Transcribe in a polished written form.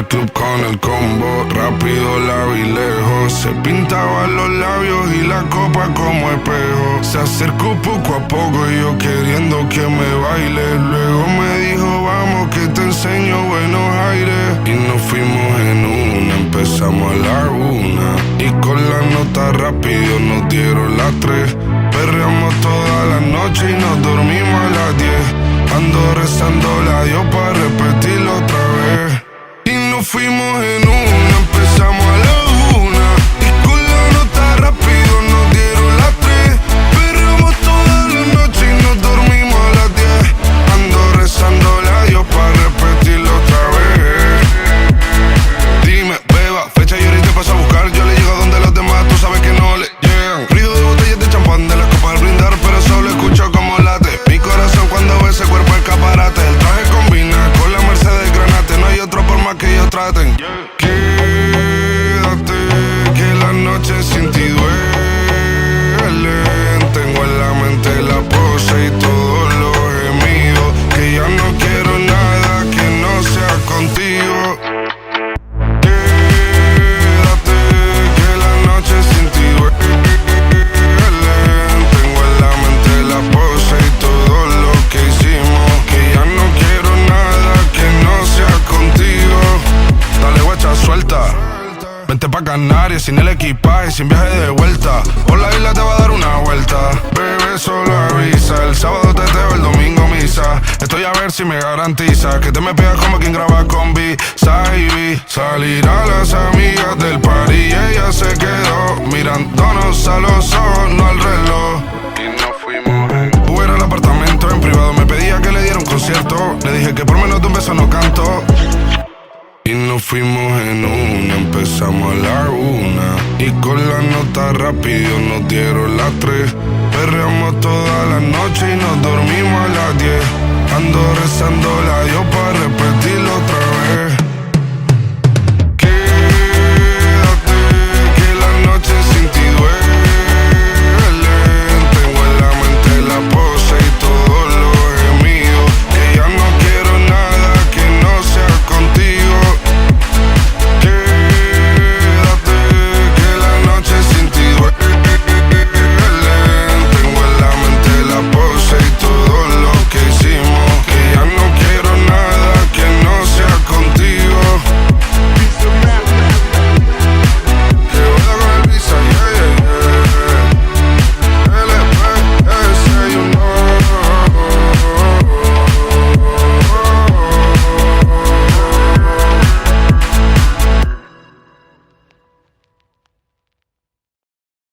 club con el combo, rápido la vi lejos. Se pintaba los labios y la copa como espejo. Se acercó poco a poco y yo queriendo que me baile. Luego me dijo vamos que te enseño buenos aires. Y nos fuimos en una, empezamos a la 1. Y con la nota rápido nos dieron las 3. Perreamos toda la noche y nos dormimos a las 10. Ando rezando la Dios para repetirlo otra vez. Y nos fuimos en una, empezamos a la 1. Y con la nota rápido nos dieron las 3. Perreamos toda la noche y nos dormimos a las 10. Ando rezando la Dios para repetirlo otra vez. Dime, beba, fecha y ahorita paso a buscar. Yo le llego donde los demás, tú sabes que no le llegan. Ruido de botellas de champán de las copas al brindar, pero solo escucho como late mi corazón cuando ve ese cuerpo escaparate. El traje combina con la Mercedes Granate. No hay otro por más que ellos traten. Quédate, que la noche sin ti duelen. Tengo en la mente la pose y todos los gemidos. Que ya no quiero nada que no sea contigo. Quédate, que la noche sin ti duelen. Tengo en la mente la pose y todo lo que hicimos. Que ya no quiero nada que no sea contigo. Dale guacha, suelta. Vente pa' Canarias sin el equipaje, sin viaje de vuelta. Por la isla te va a dar una vuelta. Bebé, solo avisa. El sábado teteo, el domingo misa. Estoy a ver si me garantiza que te me pegas como quien graba con B-Side. Salir a las amigas del party y ella se quedó mirándonos a los ojos, no al reloj. Y nos fuimos en Uber al apartamento en privado. Me pedía que le diera un concierto. Le dije que por menos de un beso no canto. Y nos fuimos en una, empezamos a la 1. Y con la nota rápido nos dieron las 3. Perreamos toda la noche y nos dormimos a las 10. Ando rezando la Dios para repetir